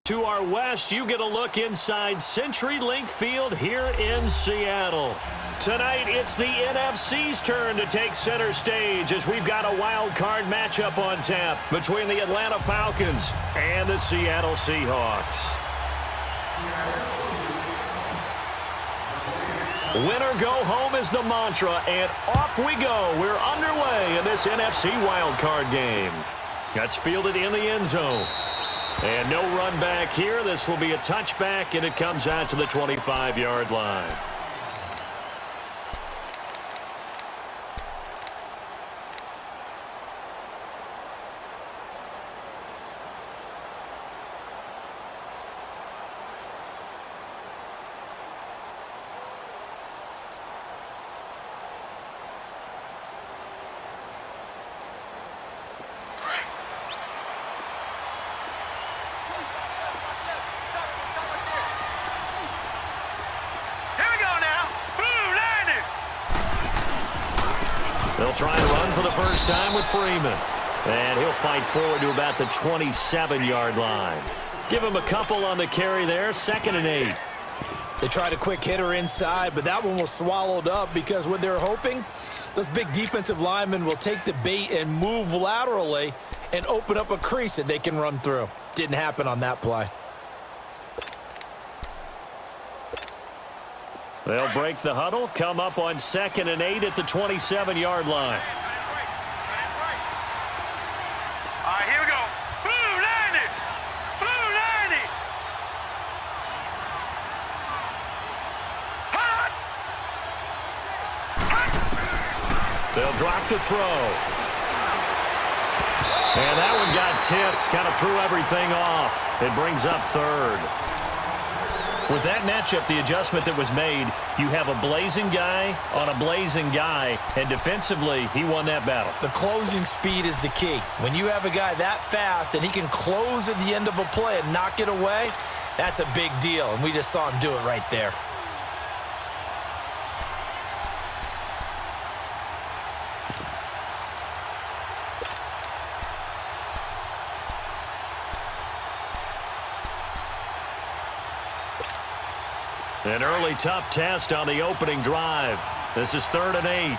To our west, you get a look inside CenturyLink Field here in Seattle. Tonight, it's the NFC's turn to take center stage as we've got a wild card matchup on tap between the Atlanta Falcons and the Seattle Seahawks. Win or go home is the mantra, and off we go. We're underway in this NFC wild card game. That's fielded in the end zone. And no run back here. This will be a touchback, and it comes out to the 25-yard line. They'll try and run for the first time with Freeman. And he'll fight forward to about the 27-yard line. Give him a couple on the carry there, 2nd and 8. They tried a quick hitter inside, but that one was swallowed up because what they're hoping, those big defensive linemen will take the bait and move laterally and open up a crease that they can run through. Didn't happen on that play. They'll break the huddle, come up on 2nd and 8 at the 27-yard line. All right, here we go. Blue 90! Blue 90! Hot! Hot! They'll drop the throw. And that one got tipped, kind of threw everything off. It brings up 3rd. With that matchup, the adjustment that was made, you have a blazing guy on a blazing guy, and defensively, he won that battle. The closing speed is the key. When you have a guy that fast and he can close at the end of a play and knock it away, that's a big deal, and we just saw him do it right there. An early tough test on the opening drive. This is 3rd and 8.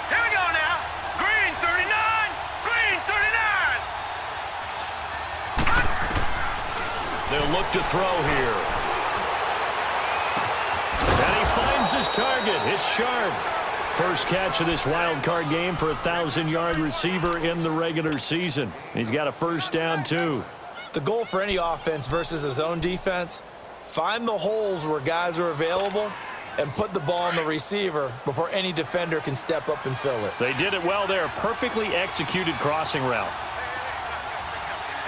Here we go now. Green 39. Green 39. They'll look to throw here. And he finds his target. It's Sharp. First catch of this wild card game for a 1,000-yard receiver in the regular season. He's got a first down, too. The goal for any offense versus a zone defense, find the holes where guys are available and put the ball on the receiver before any defender can step up and fill it. They did it well there. Perfectly executed crossing route.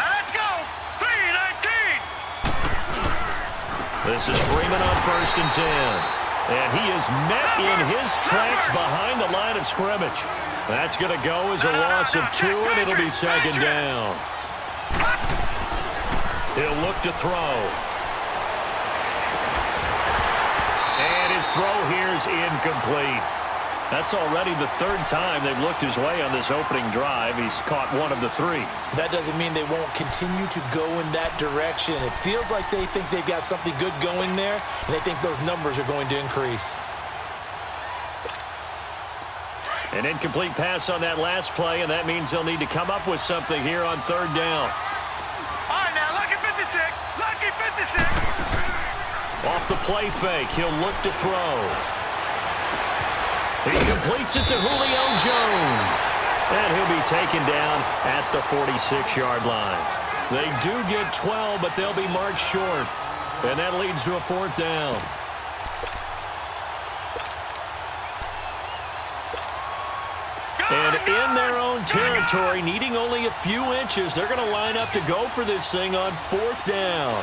Now let's go. 319. This is Freeman on 1st and 10. And he is met in his tracks behind the line of scrimmage. That's going to go as a loss of 2, and it'll be 2nd down. He'll look to throw. And his throw here is incomplete. That's already the 3rd time they've looked his way on this opening drive. He's caught 1 of the 3. That doesn't mean they won't continue to go in that direction. It feels like they think they've got something good going there, and they think those numbers are going to increase. An incomplete pass on that last play, and that means they'll need to come up with something here on 3rd down. Lucky 56. Off the play fake, he'll look to throw. He completes it to Julio Jones. And he'll be taken down at the 46-yard line. They do get 12, but they'll be marked short. And that leads to a 4th down. And in their own territory, needing only a few inches, they're going to line up to go for this thing on 4th down.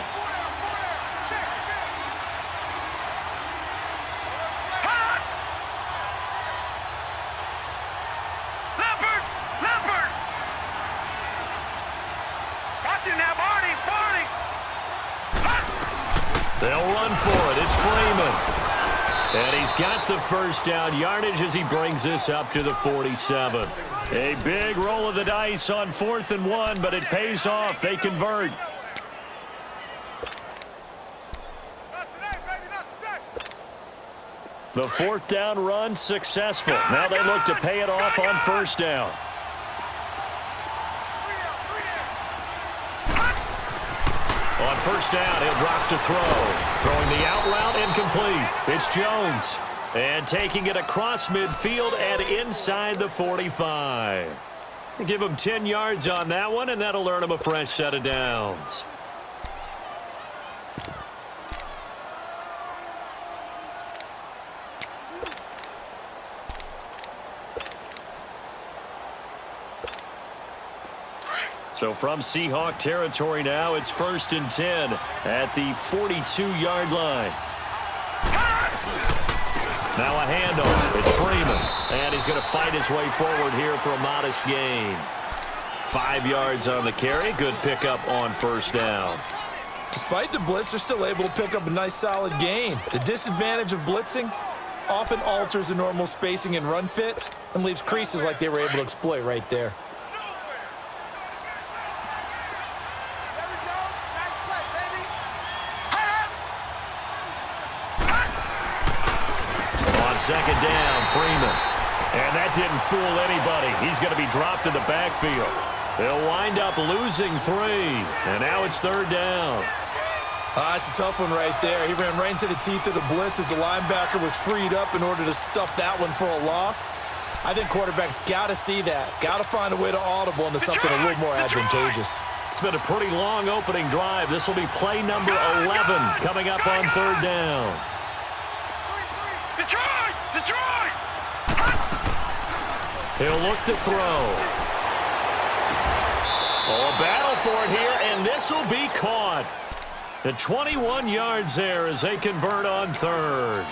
Leopard. Watch it now, Barney. They'll run for it. It's Freeman. And he's got the first down yardage as he brings this up to the 47. A big roll of the dice on 4th and 1, but it pays off. They convert. The 4th down run successful. Now they look to pay it off on 1st down. On 1st down, he'll drop to throw. Throwing the out route incomplete. It's Jones. And taking it across midfield and inside the 45. Give him 10 yards on that one, and that'll earn him a fresh set of downs. So from Seahawk territory now, it's 1st and 10 at the 42-yard line. Now a handoff. It's Freeman. And he's going to fight his way forward here for a modest gain. 5 yards on the carry. Good pickup on 1st down. Despite the blitz, they're still able to pick up a nice solid gain. The disadvantage of blitzing often alters the normal spacing and run fits and leaves creases like they were able to exploit right there. Second down, Freeman. And that didn't fool anybody. He's going to be dropped in the backfield. They'll wind up losing 3. And now it's 3rd down. It's a tough one right there. He ran right into the teeth of the blitz as the linebacker was freed up in order to stuff that one for a loss. I think quarterbacks got to see that. Got to find a way to audible into something a little more advantageous. It's been a pretty long opening drive. This will be play number 11 coming up on 3rd down. Detroit! He'll look to throw. Oh, a battle for it here, and this will be caught. The 21 yards there as they convert on 3rd.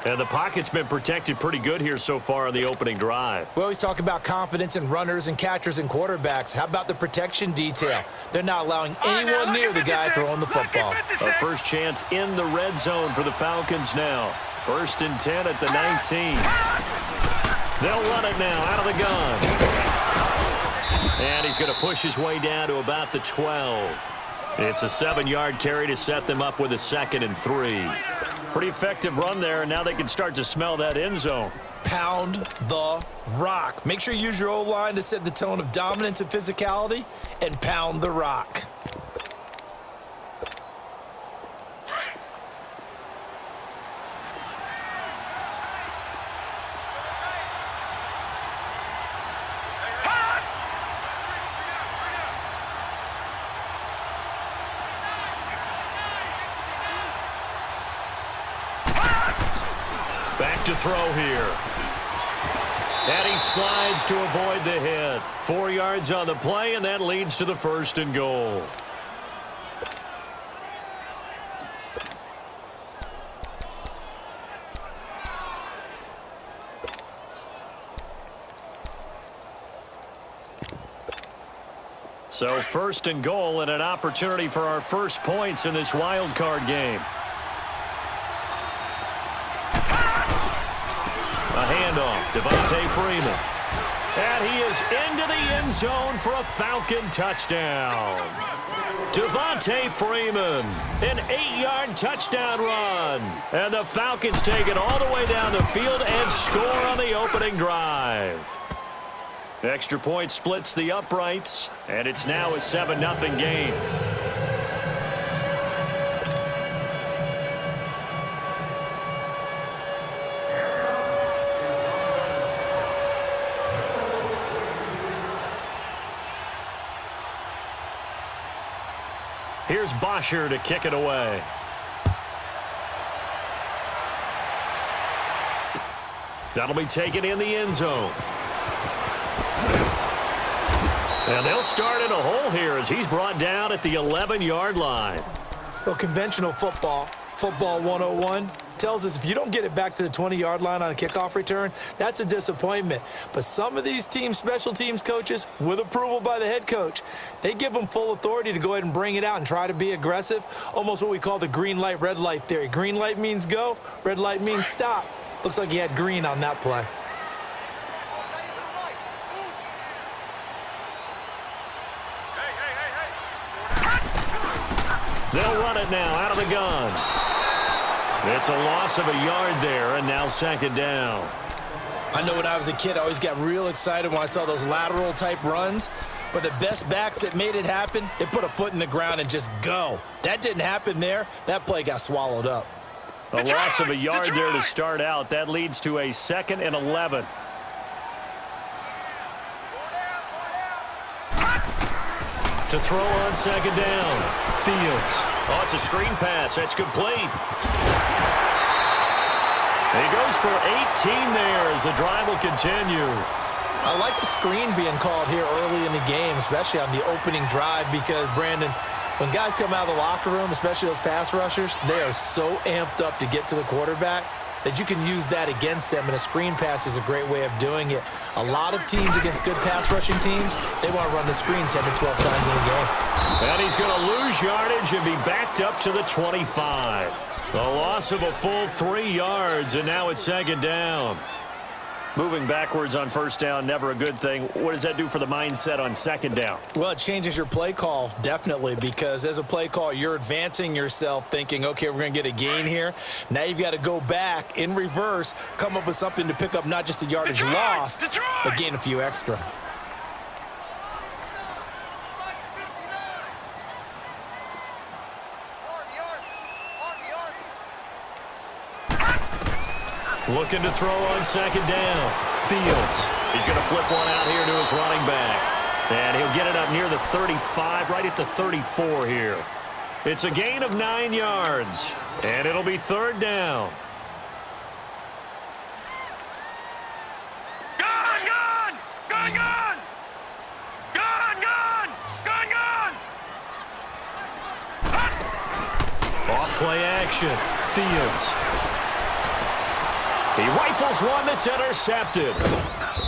And the pocket's been protected pretty good here so far on the opening drive. We always talk about confidence in runners and catchers and quarterbacks. How about the protection detail? They're not allowing anyone near the guy throwing the football. A first chance in the red zone for the Falcons now. 1st and 10 at the 19. They'll run it now out of the gun. And he's going to push his way down to about the 12. It's a 7-yard carry to set them up with a 2nd and 3. Pretty effective run there, and now they can start to smell that end zone. Pound the rock. Make sure you use your O-line to set the tone of dominance and physicality, and pound the rock. Back to throw here. And he slides to avoid the hit. 4 yards on the play, and that leads to the 1st and goal. So 1st and goal and an opportunity for our first points in this wild card game. A handoff, Devontae Freeman. And he is into the end zone for a Falcon touchdown. Devontae Freeman, an 8-yard touchdown run. And the Falcons take it all the way down the field and score on the opening drive. Extra point splits the uprights, and it's now a 7-0 game. Here's Bosher to kick it away. That'll be taken in the end zone. And they'll start in a hole here as he's brought down at the 11-yard line. Well, conventional football 101, tells us if you don't get it back to the 20-yard line on a kickoff return, that's a disappointment. But some of these special teams coaches, with approval by the head coach, they give them full authority to go ahead and bring it out and try to be aggressive, almost what we call the green light, red light theory. Green light means go, red light means stop. Looks like he had green on that play. They'll run it now out of the gun. It's a loss of a yard there, and now second down. I know when I was a kid, I always got real excited when I saw those lateral-type runs. But the best backs that made it happen, they put a foot in the ground and just go. That didn't happen there. That play got swallowed up. A loss of a yard there to start out. That leads to a 2nd and 11. To throw on second down. Fields. Oh, it's a screen pass. That's complete. He goes for 18 there as the drive will continue. I like the screen being called here early in the game, especially on the opening drive, because, Brandon, when guys come out of the locker room, especially those pass rushers, they are so amped up to get to the quarterback that you can use that against them, and a screen pass is a great way of doing it. A lot of teams against good pass rushing teams, they want to run the screen 10 to 12 times in a game. And he's going to lose yardage and be backed up to the 25. A loss of a full 3 yards, and now it's second down. Moving backwards on first down, never a good thing. What does that do for the mindset on second down? Well, it changes your play call, definitely, because as a play call, you're advancing yourself thinking, okay, we're going to get a gain here. Now you've got to go back in reverse, come up with something to pick up not just the yardage lost, but gain a few extra. Looking to throw on second down. Fields. He's going to flip one out here to his running back. And he'll get it up near the 35, right at the 34 here. It's a gain of 9 yards. And it'll be third down. Gun, gun! Gun, gun! Gun, gun! Gun, gun! Off play action. Fields. He rifles one that's intercepted.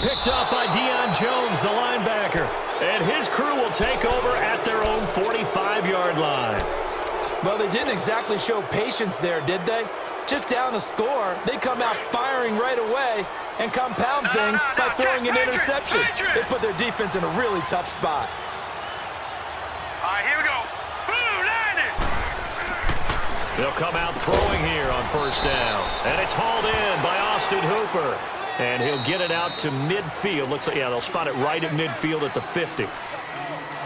Picked up by Deion Jones, the linebacker. And his crew will take over at their own 45-yard line. Well, they didn't exactly show patience there, did they? Just down a score, they come out firing right away and compound things by throwing an interception. They put their defense in a really tough spot. All right, here we go. Boom, 90! They'll come out throwing here on first down. And it's hauled in by Austin Hooper. And he'll get it out to midfield. Looks like, yeah, they'll spot it right at midfield at the 50.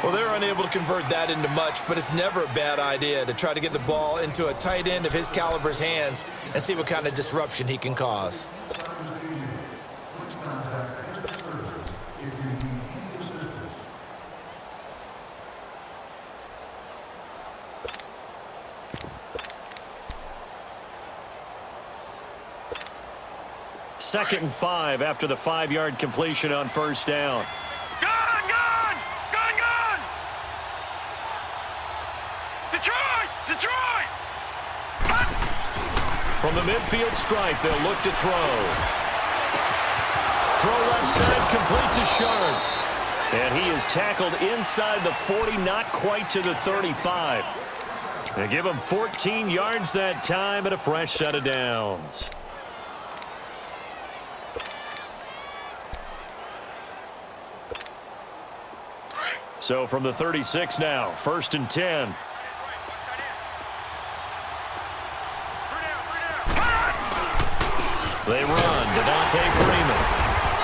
Well, they're unable to convert that into much, but it's never a bad idea to try to get the ball into a tight end of his caliber's hands and see what kind of disruption he can cause. Second and 5 after the 5-yard completion on first down. Gun, gun! Gun, gun! Detroit! Detroit! From the midfield stripe, they'll look to throw. Throw left side, complete to Sharp. And he is tackled inside the 40, not quite to the 35. They give him 14 yards that time and a fresh set of downs. So from the 36 now, first and 10. They run, Devontae Freeman.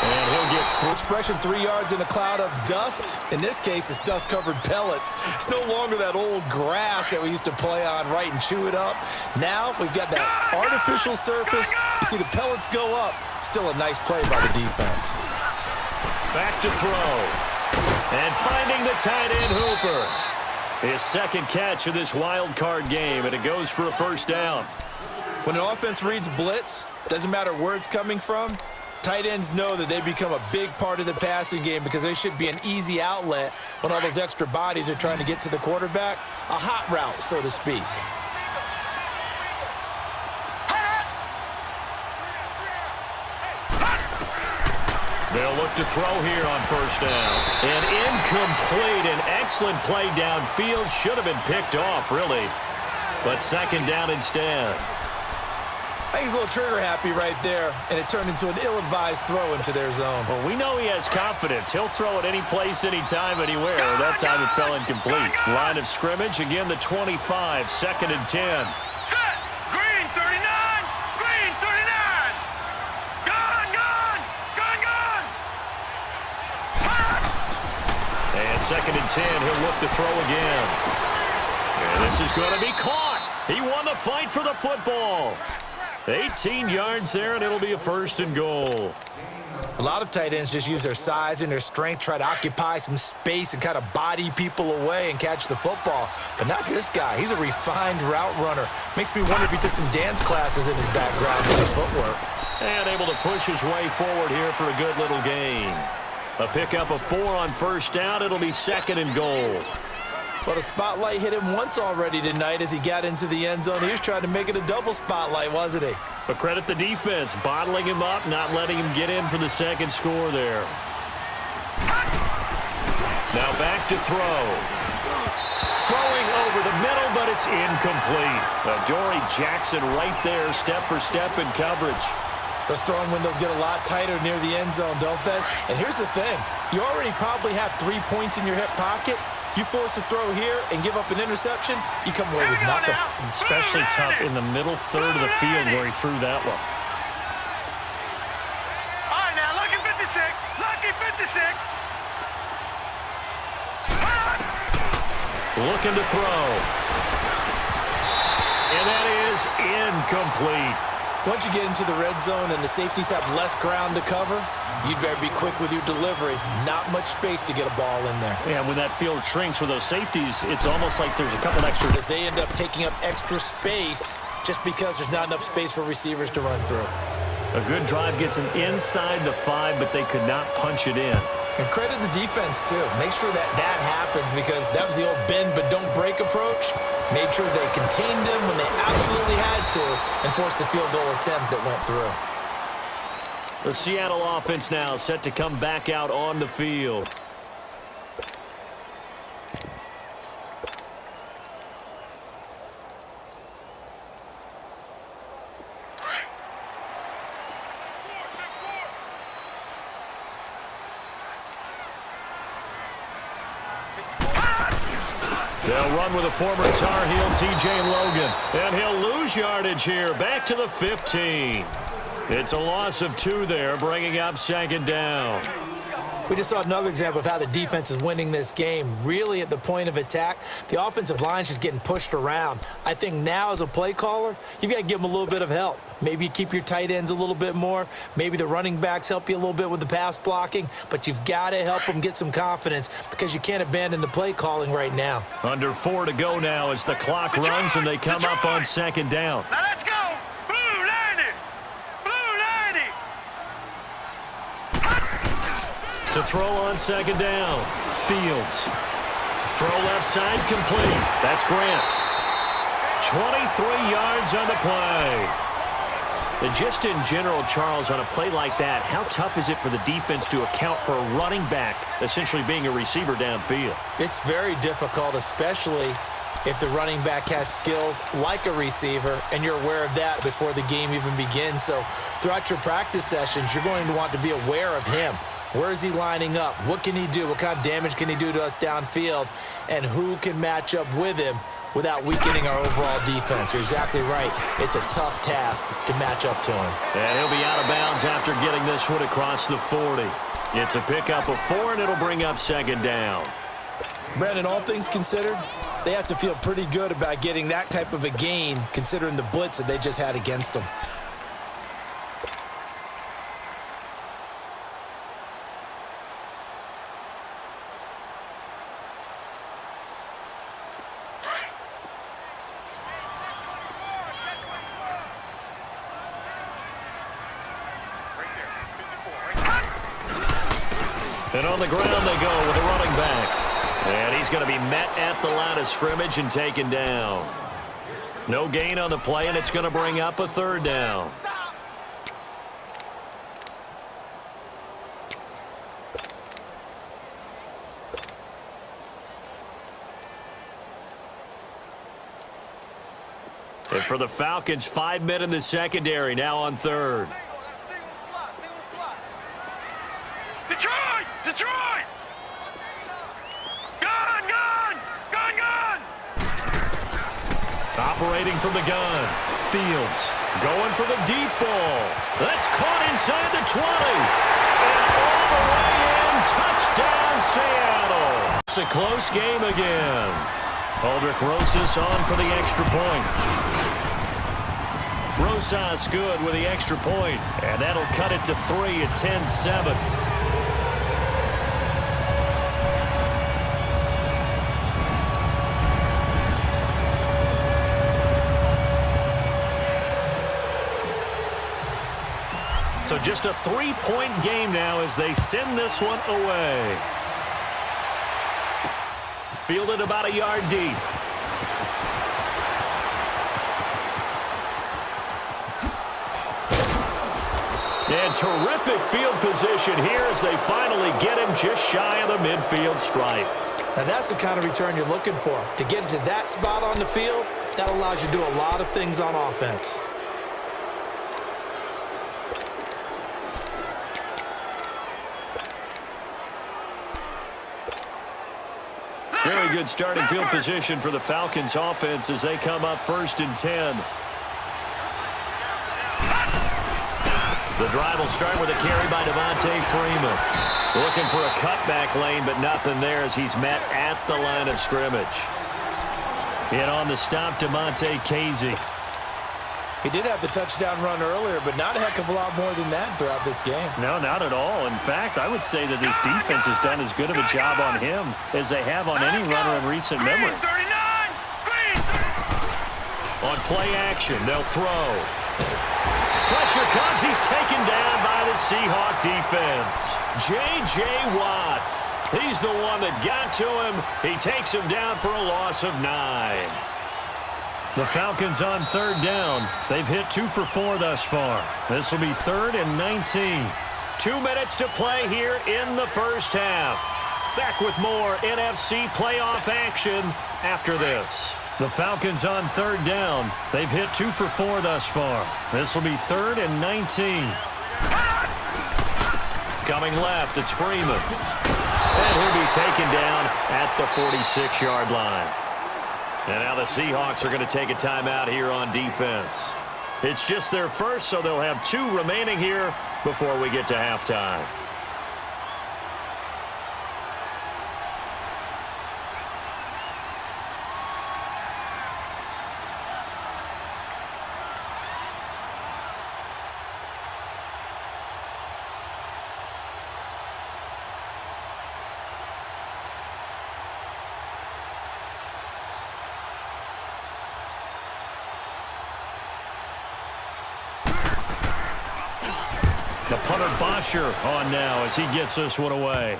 And he'll get through. Expression 3 yards in a cloud of dust. In this case, it's dust-covered pellets. It's no longer that old grass that we used to play on, right, and chew it up. Now we've got that artificial surface. You see the pellets go up. Still a nice play by the defense. Back to throw. And finding the tight end, Hooper. His second catch of this wild card game, and it goes for a first down. When an offense reads blitz, doesn't matter where it's coming from, tight ends know that they become a big part of the passing game because they should be an easy outlet when all those extra bodies are trying to get to the quarterback. A hot route, so to speak. They'll look to throw here on first down. And incomplete. An excellent play downfield. Should have been picked off, really. But second down instead. I think he's a little trigger happy right there, and it turned into an ill-advised throw into their zone. Well, we know he has confidence. He'll throw it any place, anytime, anywhere. That time it fell incomplete. Line of scrimmage, again the 25, 2nd and 10. Set! Green 39! Green 39! Gun, gun! Gun, gun! And 2nd and 10, he'll look to throw again. And this is going to be caught. He won the fight for the football. 18 yards there, and it'll be a 1st and goal. A lot of tight ends just use their size and their strength, try to occupy some space and kind of body people away and catch the football. But not this guy. He's a refined route runner. Makes me wonder if he took some dance classes in his background with his footwork. And able to push his way forward here for a good little gain. A pickup of 4 on 1st down. It'll be 2nd and goal. Well, the spotlight hit him once already tonight as he got into the end zone. He was trying to make it a double spotlight, wasn't he? But credit the defense, bottling him up, not letting him get in for the 2nd score there. Now back to throw. Throwing over the middle, but it's incomplete. Dory Jackson right there, step for step in coverage. Those throwing windows get a lot tighter near the end zone, don't they? And here's the thing. You already probably have 3 points in your hip pocket. You force a throw here and give up an interception, you come away with nothing. Especially tough in the middle third of the field where he threw that one. All right, now, lucky 56. Lucky 56. Looking to throw. And that is incomplete. Once you get into the red zone and the safeties have less ground to cover, you'd better be quick with your delivery. Not much space to get a ball in there. Yeah, when that field shrinks with those safeties, it's almost like there's a couple extra. As they end up taking up extra space just because there's not enough space for receivers to run through. A good drive gets them inside the 5, but they could not punch it in. And credit the defense, too. Make sure that happens because that was the old bend but don't break approach. Made sure they contained them when they absolutely had to and forced the field goal attempt that went through. The Seattle offense now set to come back out on the field. They'll run with a former Tar Heel, T.J. Logan. And he'll lose yardage here, back to the 15. It's a loss of 2 there, bringing up 2nd down. We just saw another example of how the defense is winning this game. Really at the point of attack, the offensive line's just getting pushed around. I think now as a play caller, you've got to give them a little bit of help. Maybe you keep your tight ends a little bit more. Maybe the running backs help you a little bit with the pass blocking. But you've got to help them get some confidence because you can't abandon the play calling right now. Under 4 to go now as the clock runs and they come up on 2nd down. Now let's go. Blue 90. Blue 90. To throw on 2nd down. Fields. Throw left side complete. That's Grant. 23 yards on the play. And just in general, Charles, on a play like that, how tough is it for the defense to account for a running back essentially being a receiver downfield? It's very difficult, especially if the running back has skills like a receiver, and you're aware of that before the game even begins. So throughout your practice sessions, you're going to want to be aware of him. Where is he lining up? What can he do? What kind of damage can he do to us downfield? And who can match up with him without weakening our overall defense? You're exactly right. It's a tough task to match up to him. And he'll be out of bounds after getting this one across the 40. It's a pickup of 4, and it'll bring up 2nd down. Brandon, all things considered, they have to feel pretty good about getting that type of a gain considering the blitz that they just had against them. And on the ground they go with a running back. And he's going to be met at the line of scrimmage and taken down. No gain on the play, and it's going to bring up a 3rd down. But for the Falcons, 5 men in the secondary, now on third. Detroit! Detroit! Gun! Gun! Gun! Gun! Operating from the gun. Fields going for the deep ball. That's caught inside the 20. And all the way in. Touchdown, Seattle. It's a close game again. Aldrich Rosas on for the extra point. Rosas good with the extra point. And that'll cut it to 3 at 10-7. So just a 3-point game now as they send this one away. Fielded about a yard deep. And terrific field position here as they finally get him just shy of the midfield stripe. Now that's the kind of return you're looking for. To get to that spot on the field, that allows you to do a lot of things on offense. Very good starting field position for the Falcons offense as they come up 1st and 10. The drive will start with a carry by Devontae Freeman. Looking for a cutback lane, but nothing there as he's met at the line of scrimmage. In on the stop, DeMonte Casey. He did have the touchdown run earlier, but not a heck of a lot more than that throughout this game. No, not at all. In fact, I would say that this defense has done as good of a job on him as they have on any runner in recent memory. On play action, they'll throw. Pressure comes. He's taken down by the Seahawk defense. J.J. Watt. He's the one that got to him. He takes him down for a loss of 9. The Falcons on 3rd down. They've hit 2 for 4 thus far. This will be 3rd and 19. 2 minutes to play here in the first half. Back with more NFC playoff action after this. The Falcons on 3rd down. They've hit 2 for 4 thus far. This will be 3rd and 19. Coming left, it's Freeman. And he'll be taken down at the 46-yard line. And now the Seahawks are going to take a timeout here on defense. It's just their first, so they'll have 2 remaining here before we get to halftime. The punter Bosher on now as he gets this one away.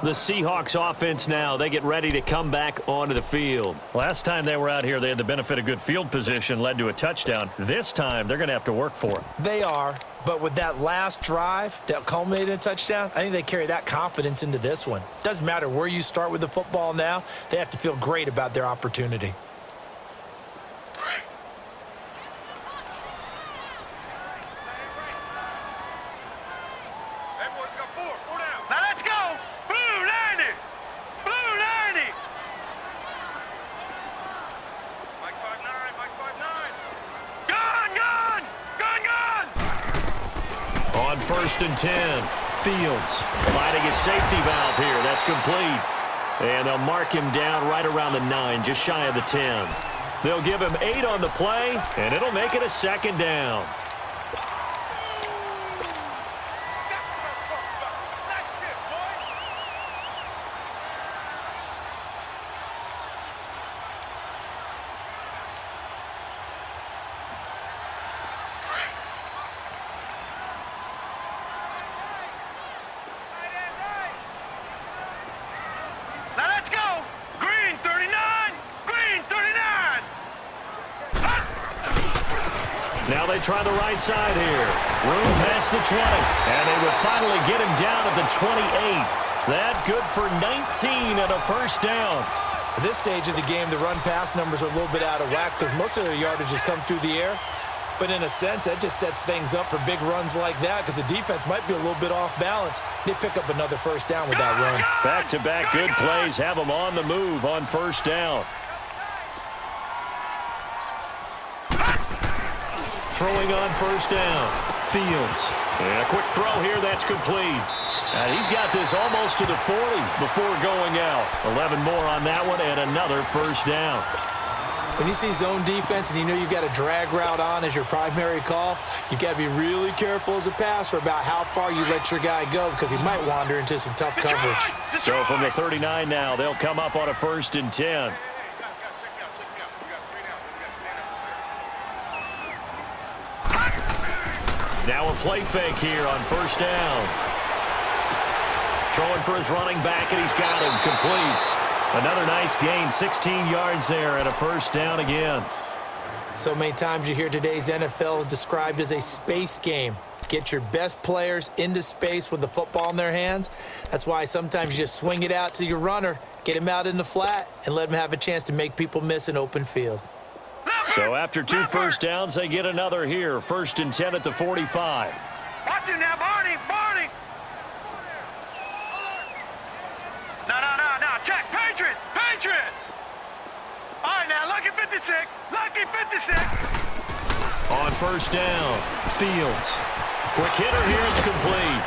The Seahawks offense now, they get ready to come back onto the field. Last time they were out here, they had the benefit of good field position, led to a touchdown. This time, they're going to have to work for it. They are, but with that last drive that culminated in a touchdown, I think they carry that confidence into this one. Doesn't matter where you start with the football now, they have to feel great about their opportunity. On 1st and 10, Fields finding his safety valve here. That's complete. And they'll mark him down right around the 9, just shy of the 10. They'll give him 8 on the play, and it'll make it a 2nd down. Now they try the right side here. Room past the 20. And they will finally get him down at the 28. That good for 19 and a first down. At this stage of the game, the run-pass numbers are a little bit out of whack because most of their yardage has come through the air. But in a sense, that just sets things up for big runs like that because the defense might be a little bit off balance. They pick up another first down with that run. Back-to-back good plays have them on the move on first down. Throwing on first down. Fields. And a quick throw here that's complete. And he's got this almost to the 40 before going out. 11 more on that one and another first down. When you see zone defense and you know you've got a drag route on as your primary call, you've got to be really careful as a passer about how far you let your guy go because he might wander into some tough coverage. So from the 39 now, they'll come up on a 1st and 10. Now a play fake here on first down. Throwing for his running back, and he's got him complete. Another nice gain, 16 yards there, and a first down again. So many times you hear today's NFL described as a space game. Get your best players into space with the football in their hands. That's why sometimes you just swing it out to your runner, get him out in the flat, and let him have a chance to make people miss an open field. So after 2 first downs, they get another here. 1st and 10 at the 45. Watch it now, Barney. No. Check. Patriot. All right, now, lucky 56. On first down, Fields. Quick hitter here, it's complete.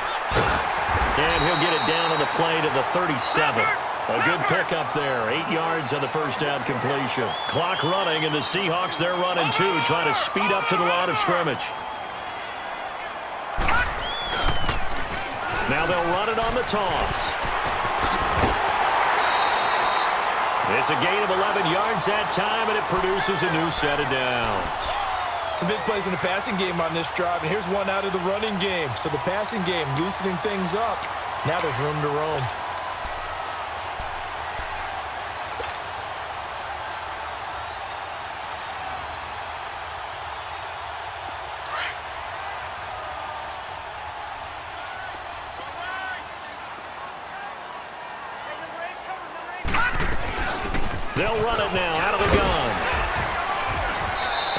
And he'll get it down on the play to the 37. A good pickup there. 8 yards on the first down completion. Clock running, and the Seahawks, they're running too, trying to speed up to the line of scrimmage. Now they'll run it on the toss. It's a gain of 11 yards that time, and it produces a new set of downs. Some big plays in the passing game on this drive, and here's one out of the running game. So the passing game loosening things up. Now there's room to roam. They'll run it now out of the gun.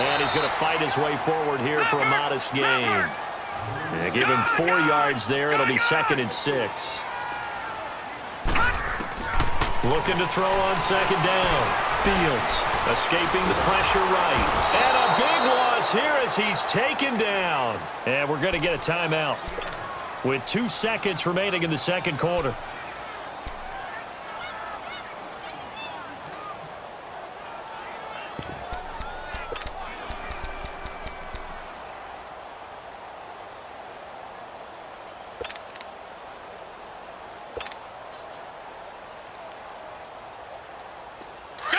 And he's going to fight his way forward here for a modest gain. Yeah, give him 4 yards there. It'll be 2nd and 6. Looking to throw on 2nd down. Fields escaping the pressure right. And a big loss here as he's taken down. And we're going to get a timeout with 2 seconds remaining in the 2nd quarter.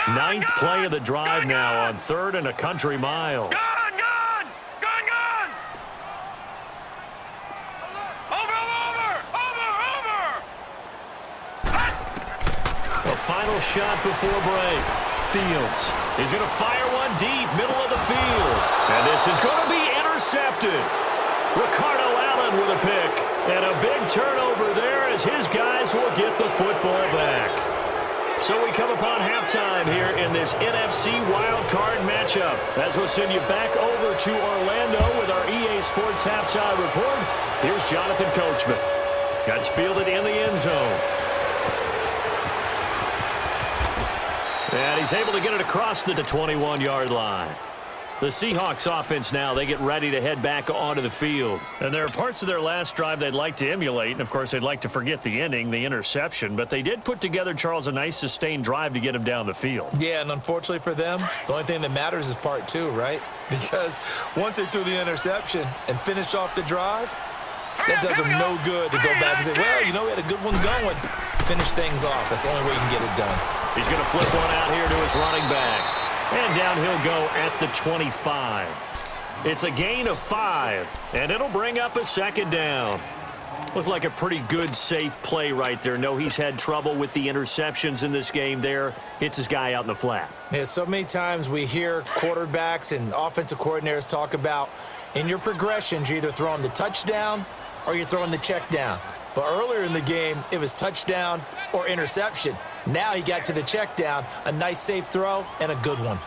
Ninth play of the drive now on 3rd and a country mile. Gun! Over! A final shot before break. Fields. He's going to fire one deep, middle of the field. And this is going to be intercepted. Ricardo Allen with a pick. And a big turnover there as his guys will get the football back. So we come upon halftime here in this NFC wildcard matchup. As we'll send you back over to Orlando with our EA Sports halftime report, here's Jonathan Coachman. That's fielded in the end zone. And he's able to get it across the 21-yard line. The Seahawks offense now, they get ready to head back onto the field. And there are parts of their last drive they'd like to emulate. And, of course, they'd like to forget the ending, the interception. But they did put together, Charles, a nice sustained drive to get him down the field. Yeah, and unfortunately for them, the only thing that matters is part 2, right? Because once they threw the interception and finished off the drive, that does them no good to go back and say, well, you know, we had a good one going. Finish things off. That's the only way you can get it done. He's going to flip one out here to his running back. And down he'll go at the 25. It's a gain of 5, and it'll bring up a 2nd down. Looked like a pretty good, safe play right there. No, he's had trouble with the interceptions in this game there. Hits his guy out in the flat. Yeah, so many times we hear quarterbacks and offensive coordinators talk about in your progressions, you're either throwing the touchdown or you're throwing the check down. But earlier in the game, it was touchdown or interception. Now he got to the check down, a nice safe throw, and a good one.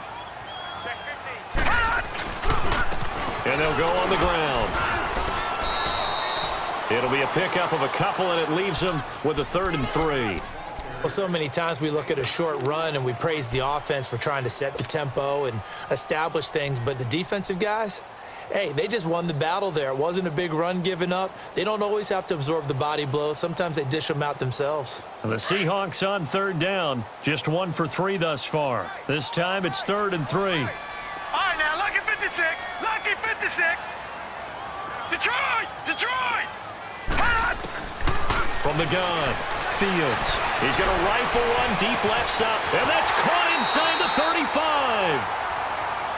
And they'll go on the ground. It'll be a pickup of a couple, and it leaves them with a 3rd and 3. Well, so many times we look at a short run and we praise the offense for trying to set the tempo and establish things, but the defensive guys, hey, they just won the battle there. It wasn't a big run given up. They don't always have to absorb the body blows. Sometimes they dish them out themselves. The Seahawks on 3rd down, just 1 for 3 thus far. This time it's 3rd and 3. All right, now, lucky 56. Lucky 56. Detroit! Detroit! From the gun, Fields. He's going to rifle one deep left side, and that's caught inside the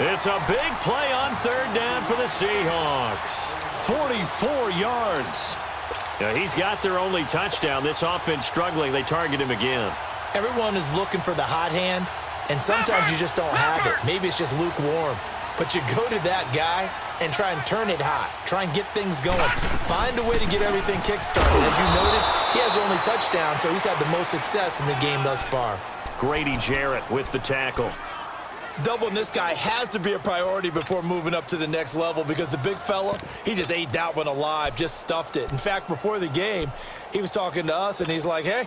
35. It's a big play on 3rd down for the Seahawks. 44 yards. Yeah, he's got their only touchdown. This offense struggling. They target him again. Everyone is looking for the hot hand, and sometimes you just don't have it. Maybe it's just lukewarm. But you go to that guy and try and turn it hot. Try and get things going. Find a way to get everything kick-started. As you noted, he has only touchdown, so he's had the most success in the game thus far. Grady Jarrett with the tackle. Doubling this guy has to be a priority before moving up to the next level because the big fella, he just ate that one alive, just stuffed it. In fact, before the game, he was talking to us, and he's like, hey,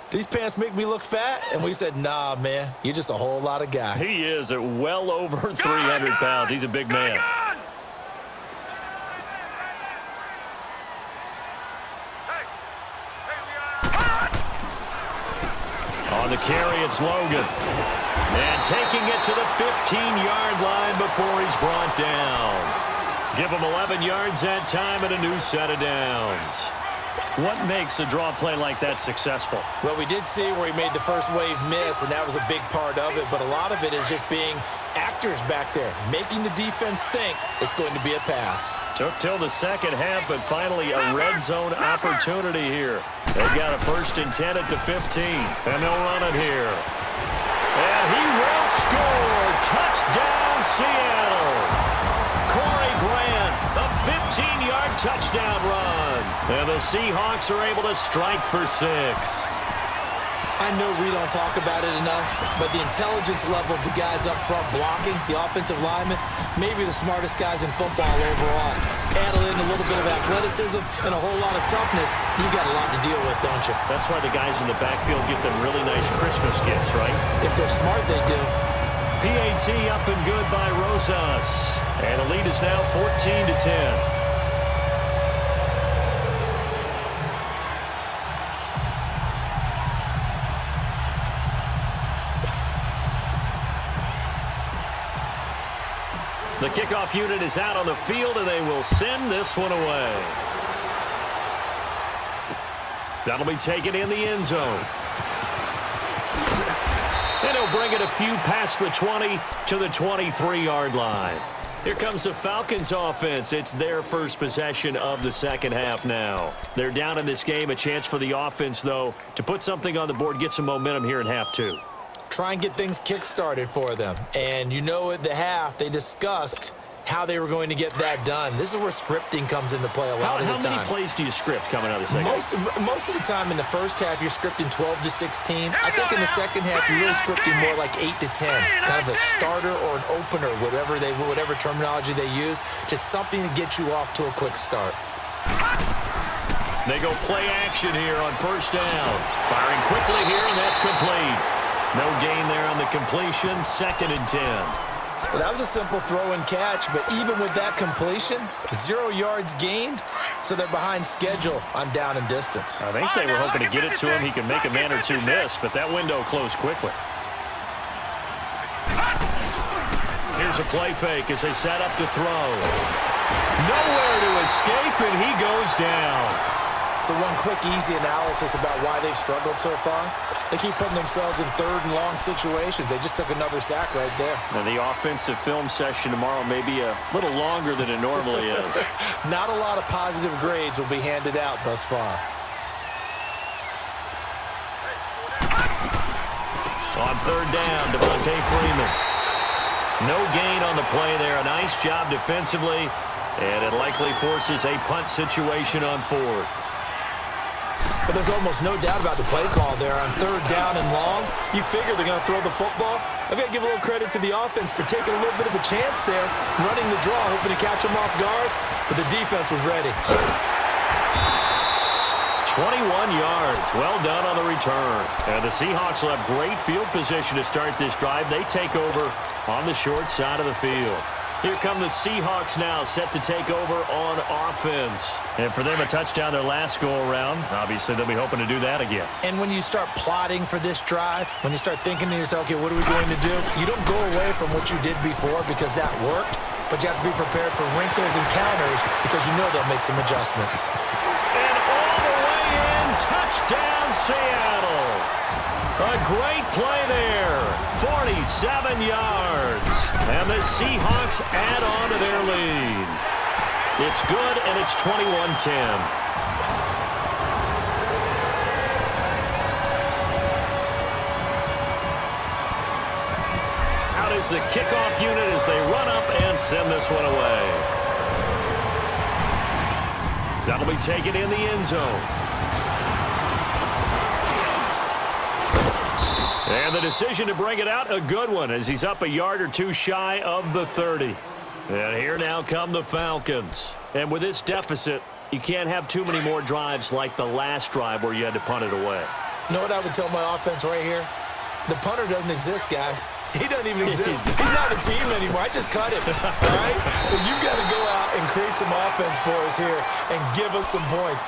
these pants make me look fat? And we said, nah, man, you're just a whole lot of guy. He is at well over 300 pounds. He's a big man. On the carry, it's Logan. And taking it to the 15-yard line before he's brought down. Give him 11 yards that time and a new set of downs. What makes a draw play like that successful? Well, we did see where he made the first wave miss, and that was a big part of it. But a lot of it is just being actors back there, making the defense think it's going to be a pass. Took till the second half, but finally a red zone opportunity here. They've got a 1st and 10 at the 15, and they'll run it here. And he will score. Touchdown, Seattle. Corey Grant, a 15-yard touchdown run. And the Seahawks are able to strike for 6. I know we don't talk about it enough, but the intelligence level of the guys up front blocking, the offensive linemen, maybe the smartest guys in football overall. Add in a little bit of athleticism and a whole lot of toughness, you've got a lot to deal with, don't you? That's why the guys in the backfield get them really nice Christmas gifts, right? If they're smart, they do. PAT up and good by Rosas. And the lead is now 14-10. The kickoff unit is out on the field, and they will send this one away. That'll be taken in the end zone. And he'll bring it a few past the 20 to the 23-yard line. Here comes the Falcons offense. It's their first possession of the second half now. They're down in this game. A chance for the offense, though, to put something on the board, get some momentum here in half 2. Try and get things kick-started for them. And you know at the half, they discussed how they were going to get that done. This is where scripting comes into play a lot of the time. How many plays do you script coming out of the second? Most of the time in the first half, you're scripting 12 to 16. I think in the second half, you're really scripting more like 8 to 10. Kind of a starter or an opener, whatever terminology they use, just something to get you off to a quick start. They go play action here on 1st down. Firing quickly here, and that's complete. No gain there on the completion, 2nd and 10. Well, that was a simple throw and catch, but even with that completion, 0 yards gained, so they're behind schedule on down and distance. I think they were hoping to get it to him. He could make a man or two miss, but that window closed quickly. Here's a play fake as they set up to throw. Nowhere to escape, and he goes down. So one quick, easy analysis about why they've struggled so far. They keep putting themselves in 3rd and long situations. They just took another sack right there. And the offensive film session tomorrow may be a little longer than it normally is. Not a lot of positive grades will be handed out thus far. On 3rd down, Devontae Freeman. No gain on the play there. A nice job defensively. And it likely forces a punt situation on 4th. But there's almost no doubt about the play call there on third down and long. You figure they're going to throw the football. I've got to give a little credit to the offense for taking a little bit of a chance there, running the draw, hoping to catch them off guard, but the defense was ready. 21 yards. Well done on the return. And the Seahawks will have great field position to start this drive. They take over on the short side of the field. Here come the Seahawks now, set to take over on offense. And for them, a touchdown their last go-around. Obviously, they'll be hoping to do that again. And when you start plotting for this drive, when you start thinking to yourself, okay, what are we going to do? You don't go away from what you did before because that worked, but you have to be prepared for wrinkles and counters because you know they'll make some adjustments. And all the way in, touchdown Seattle. A great play there, 47 yards. And the Seahawks add on to their lead. It's good, and it's 21-10. Out is the kickoff unit as they run up and send this one away. That'll be taken in the end zone. And the decision to bring it out, a good one, as he's up a yard or two shy of the 30. And here now come the Falcons. And with this deficit, you can't have too many more drives like the last drive where you had to punt it away. You know what I would tell my offense right here? The punter doesn't exist, guys. He doesn't even exist. He's not a team anymore. I just cut him, all right? So you've got to go out and create some offense for us here and give us some points.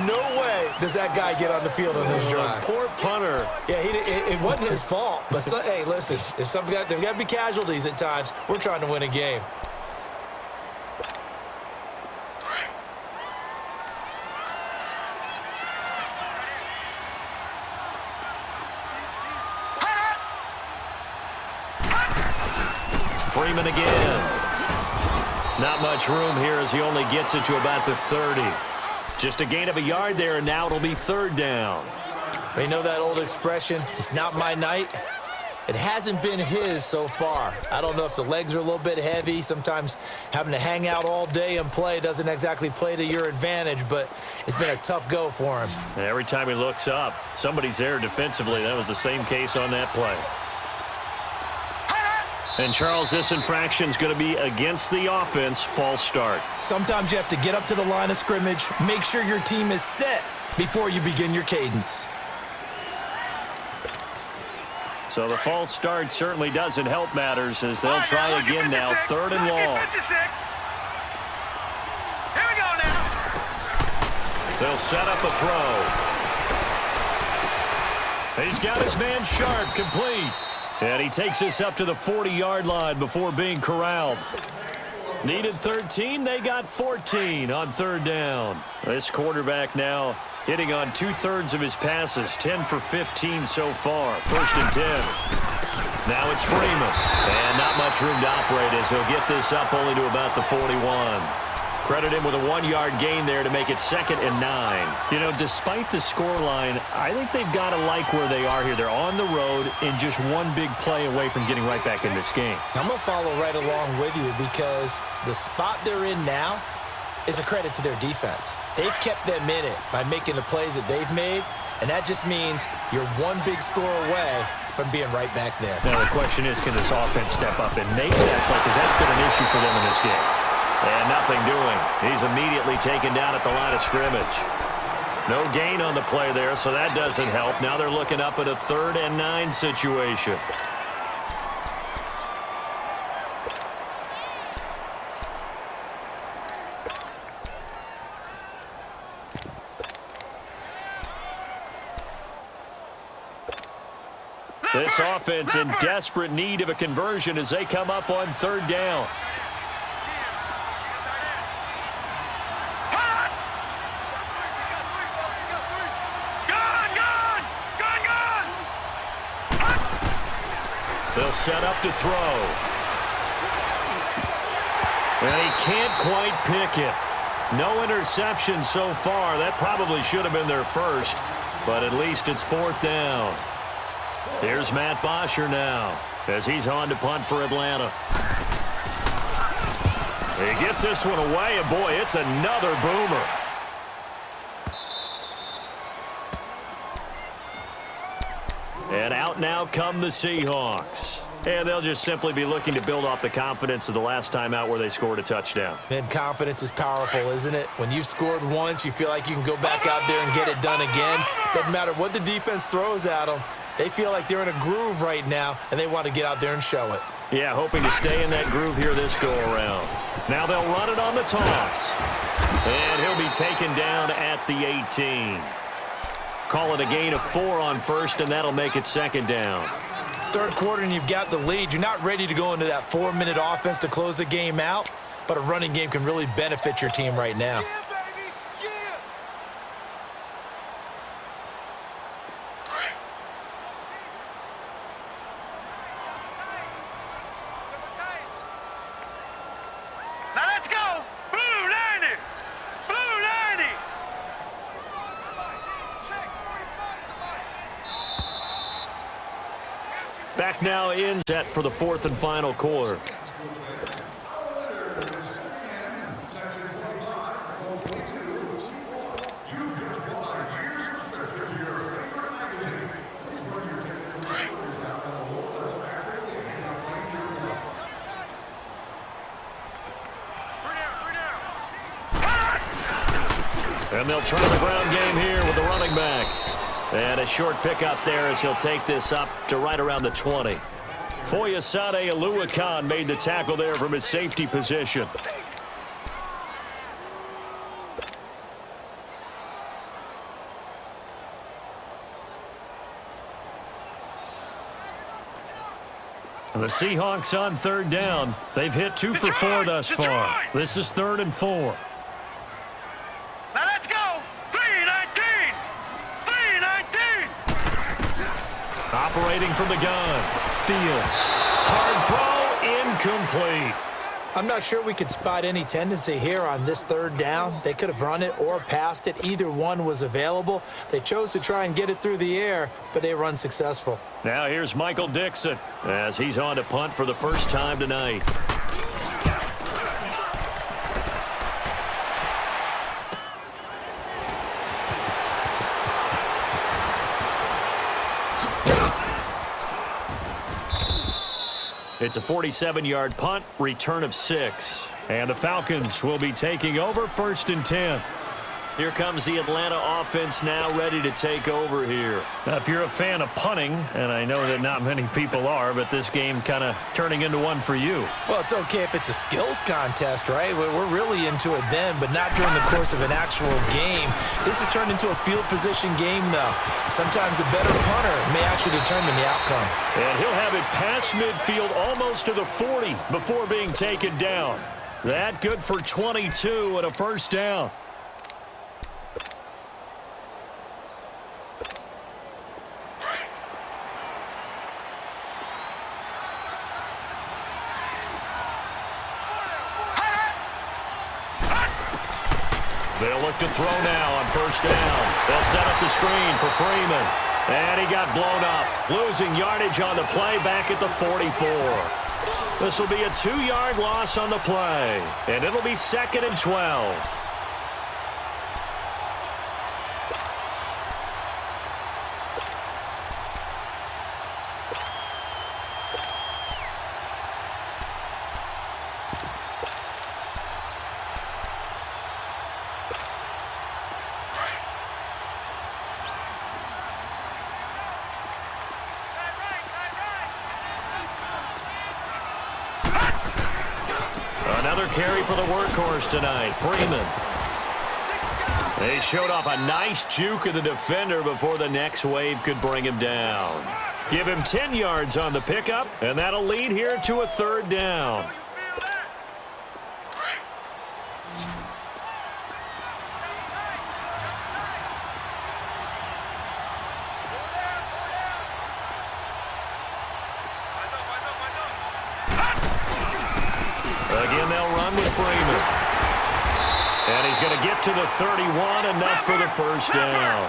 No way does that guy get on the field on this drive. Poor punter. Yeah, it wasn't his fault. But, hey, listen, there's got to be casualties at times. We're trying to win a game. Freeman again. Not much room here as he only gets it to about the 30. Just a gain of a yard there, and now it'll be third down. You know that old expression, it's not my night? It hasn't been his so far. I don't know if the legs are a little bit heavy. Sometimes having to hang out all day and play doesn't exactly play to your advantage, but it's been a tough go for him. And every time he looks up, somebody's there defensively. That was the same case on that play. And, Charles, this infraction's going to be against the offense, false start. Sometimes you have to get up to the line of scrimmage, make sure your team is set before you begin your cadence. So the false start certainly doesn't help matters as they'll try again now, third and long. Here we go now. They'll set up a throw. He's got his man Sharp complete. And he takes this up to the 40-yard line before being corralled. Needed 13, they got 14 on third down. This quarterback now hitting on 2/3 of his passes, 10 for 15 so far, 1st and 10. Now it's Freeman, and not much room to operate as he'll get this up only to about the 41. Credit him with a 1-yard gain there to make it 2nd and 9. You know, despite the scoreline, I think they've got to like where they are here. They're on the road and just one big play away from getting right back in this game. I'm going to follow right along with you because the spot they're in now is a credit to their defense. They've kept them in it by making the plays that they've made, and that just means you're one big score away from being right back there. Now the question is, can this offense step up and make that play? Because that's been an issue for them in this game. And nothing doing. He's immediately taken down at the line of scrimmage. No gain on the play there, so that doesn't help. Now they're looking up at a 3rd and 9 situation. This offense in desperate need of a conversion as they come up on 3rd down. They'll set up to throw. And he can't quite pick it. No interception so far. That probably should have been their first, but at least it's 4th down. Here's Matt Bosher now as he's on to punt for Atlanta. He gets this one away, and boy, it's another boomer. And out now come the Seahawks. And they'll just simply be looking to build off the confidence of the last time out where they scored a touchdown. And confidence is powerful, isn't it? When you've scored once, you feel like you can go back out there and get it done again. Doesn't matter what the defense throws at them. They feel like they're in a groove right now, and they want to get out there and show it. Yeah, hoping to stay in that groove here this go-around. Now they'll run it on the toss. And he'll be taken down at the 18. Call it a gain of 4 on first, and that'll make it second down. Third quarter and you've got the lead. You're not ready to go into that 4-minute offense to close the game out, but a running game can really benefit your team right now. Now let's go! Blue 90! Blue 90! Back now in set for the 4th and final quarter. And they'll try the ground game here with the running back. And a short pickup there as he'll take this up to right around the 20. Foyesade Oluwakan made the tackle there from his safety position. And the Seahawks on third down. They've hit 2 for 4 thus far. This is 3rd and 4. Now let's go! 319! 319! Operating from the gun. Fields. Hard throw. Incomplete. I'm not sure we could spot any tendency here on this third down. They could have run it or passed it. Either one was available. They chose to try and get it through the air, but they were unsuccessful. Now here's Michael Dixon as he's on to punt for the first time tonight. It's a 47-yard punt, return of 6. And the Falcons will be taking over 1st and 10. Here comes the Atlanta offense now ready to take over here. Now, if you're a fan of punting, and I know that not many people are, but this game kind of turning into one for you. Well, it's okay if it's a skills contest, right? We're really into it then, but not during the course of an actual game. This has turned into a field position game, though. Sometimes a better punter may actually determine the outcome. And he'll have it past midfield almost to the 40 before being taken down. That good for 22 and a first down. They'll look to throw now on first down. They'll set up the screen for Freeman. And he got blown up, losing yardage on the play back at the 44. This will be a 2-yard loss on the play, and it'll be 2nd and 12. Another carry for the workhorse tonight, Freeman. They showed off a nice juke of the defender before the next wave could bring him down. Give him 10 yards on the pickup, and that'll lead here to a 3rd down. Again, they'll run with Freeman. And he's going to get to the 31, enough for the first down.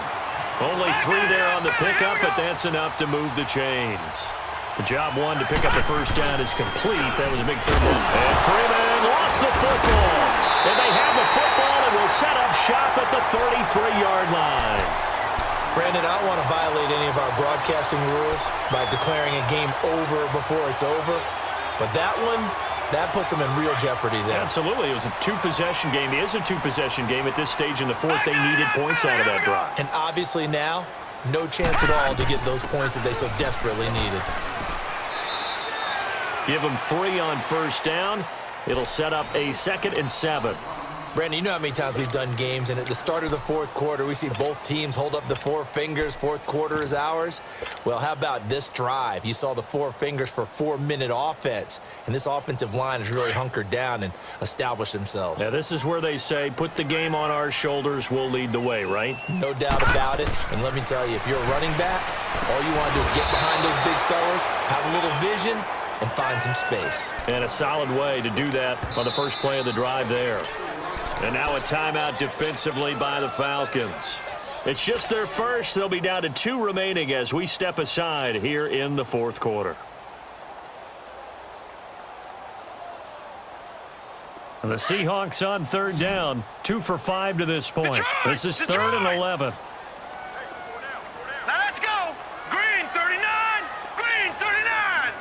Only 3 there on the pickup, but that's enough to move the chains. The job 1 to pick up the first down is complete. That was a big 3rd down. And Freeman lost the football. And they have the football and will set up shop at the 33-yard line. Brandon, I don't want to violate any of our broadcasting rules by declaring a game over before it's over, but that one, that puts them in real jeopardy there. Absolutely. It was a two-possession game. It is a two-possession game at this stage in the fourth. They needed points out of that drive. And obviously now, no chance at all to get those points that they so desperately needed. Give them 3 on first down. It'll set up a 2nd and 7. Brandon, you know how many times we've done games, and at the start of the fourth quarter, we see both teams hold up the 4 fingers, fourth quarter is ours. Well, how about this drive? You saw the 4 fingers for 4-minute offense, and this offensive line has really hunkered down and established themselves. Now, this is where they say, put the game on our shoulders, we'll lead the way, right? No doubt about it, and let me tell you, if you're a running back, all you want to do is get behind those big fellas, have a little vision, and find some space. And a solid way to do that on the first play of the drive there. And now a timeout defensively by the Falcons. It's just their first. They'll be down to 2 remaining as we step aside here in the fourth quarter. And the Seahawks on third down, 2 for 5 to this point. This is 3rd and 11. Now let's go. Green 39. Green 39.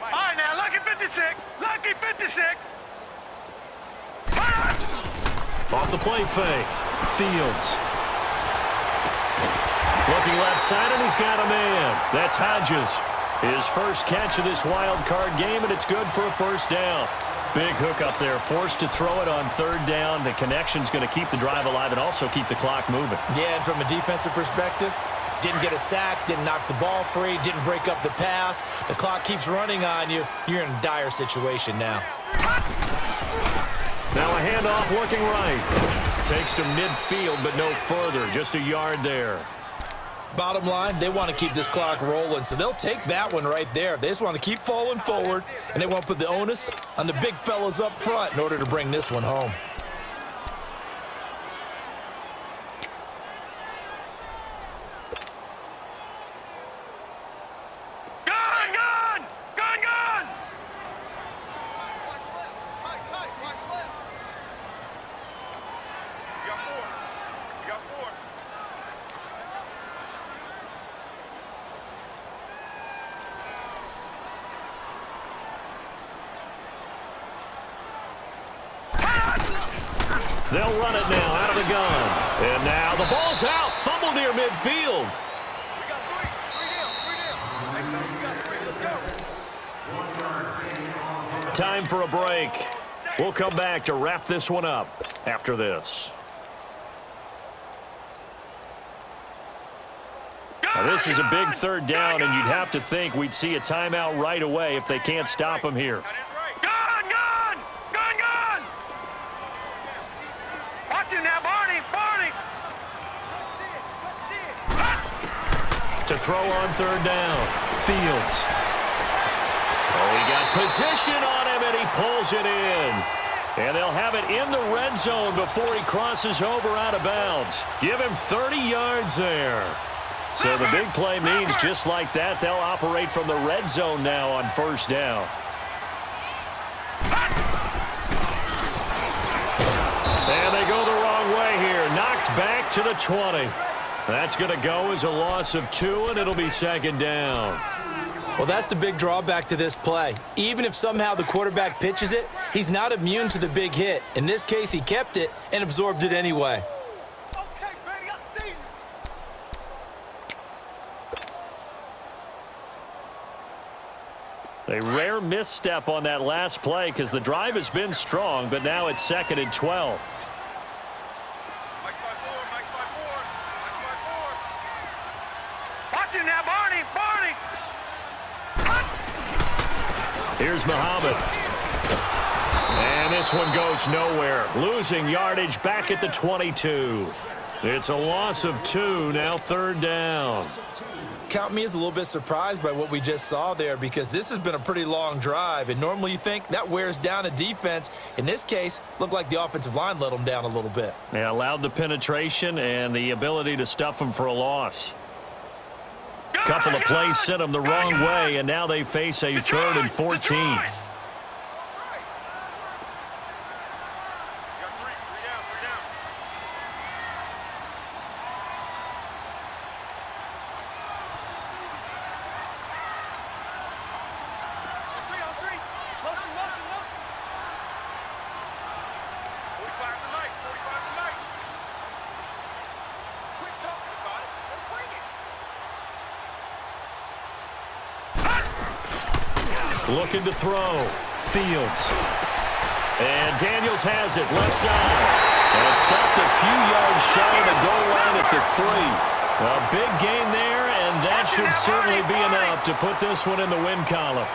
All right, now lucky 56. Lucky 56. Off the play fake. Fields. Looking left side, and he's got a man. That's Hodges. His first catch of this wild card game, and it's good for a first down. Big hook up there, forced to throw it on 3rd down. The connection's going to keep the drive alive and also keep the clock moving. Yeah, and from a defensive perspective, didn't get a sack, didn't knock the ball free, didn't break up the pass. The clock keeps running on you. You're in a dire situation now. Now a handoff looking right. Takes to midfield, but no further. Just a yard there. Bottom line, they want to keep this clock rolling, so they'll take that one right there. They just want to keep falling forward, and they want to put the onus on the big fellas up front in order to bring this one home. They'll run it now out of the gun. And now the ball's out. Fumble near midfield. We got 3. 3 down. 3 down. Let's go. Time for a break. We'll come back to wrap this one up after this. Now, this is a big 3rd down, and you'd have to think we'd see a timeout right away if they can't stop him here. To throw on 3rd down. Fields. Oh, he got position on him, and he pulls it in. And they'll have it in the red zone before he crosses over out of bounds. Give him 30 yards there. So the big play means just like that, they'll operate from the red zone now on 1st down. And they go the wrong way here. Knocked back to the 20. That's going to go as a loss of 2, and it'll be 2nd down. Well, that's the big drawback to this play. Even if somehow the quarterback pitches it, he's not immune to the big hit. In this case, he kept it and absorbed it anyway. Okay, baby, I see you. A rare misstep on that last play because the drive has been strong, but now it's 2nd and 12. Watch it now, Barney. Barney. Here's Muhammad. And this one goes nowhere. Losing yardage back at the 22. It's a loss of 2, now 3rd down. Count me as a little bit surprised by what we just saw there because this has been a pretty long drive, and normally you think that wears down a defense. In this case, looked like the offensive line let them down a little bit. They allowed the penetration and the ability to stuff them for a loss. Couple of plays sent them the wrong way, and now they face a 3rd and 14. Looking to throw. Fields. And Daniels has it, left side. And stopped a few yards shy of the goal line at the 3. A big gain there, and that should certainly be enough to put this one in the win column.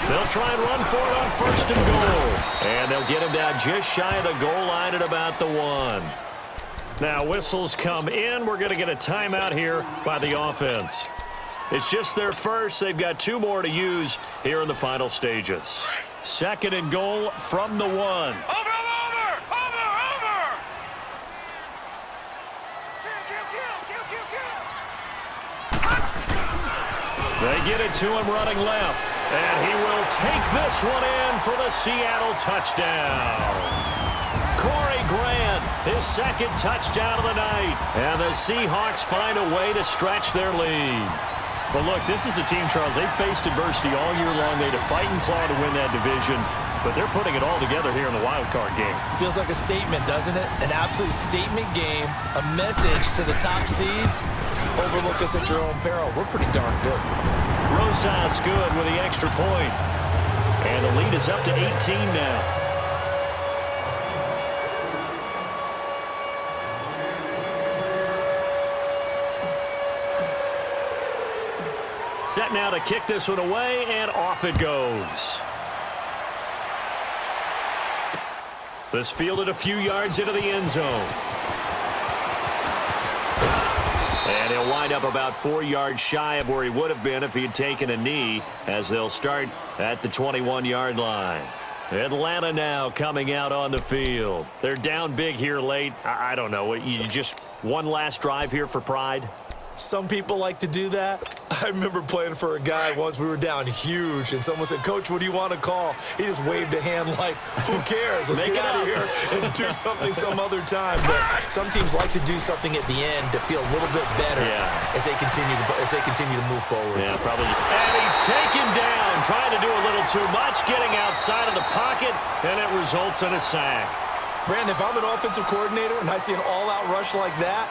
They'll try and run for it on 1st and goal. And they'll get him down just shy of the goal line at about the 1. Now, whistles come in. We're going to get a timeout here by the offense. It's just their first. They've got 2 more to use here in the final stages. 2nd and goal from the 1. Over! They get it to him running left. And he will take this one in for the Seattle touchdown. Corey Grant, his 2nd touchdown of the night. And the Seahawks find a way to stretch their lead. But look, this is a team, Charles, they faced adversity all year long. They had to fight and claw to win that division. But they're putting it all together here in the wild card game. Feels like a statement, doesn't it? An absolute statement game, a message to the top seeds. Overlook us at your own peril. We're pretty darn good. Rosas good with the extra point. And the lead is up to 18 now. Set now to kick this one away, and off it goes. This fielded a few yards into the end zone. And he'll wind up about 4 yards shy of where he would have been if he had taken a knee, as they'll start at the 21-yard line. Atlanta now coming out on the field. They're down big here late. I don't know. You just one last drive here for pride? Some people like to do that. I remember playing for a guy once. We were down huge, and someone said, "Coach, what do you want to call?" He just waved a hand like, "Who cares? Let's get out of here and do something some other time." But some teams like to do something at the end to feel a little bit better as they continue to move forward. Yeah, probably. And he's taken down, trying to do a little too much, getting outside of the pocket, and it results in a sack. Brandon, if I'm an offensive coordinator and I see an all-out rush like that,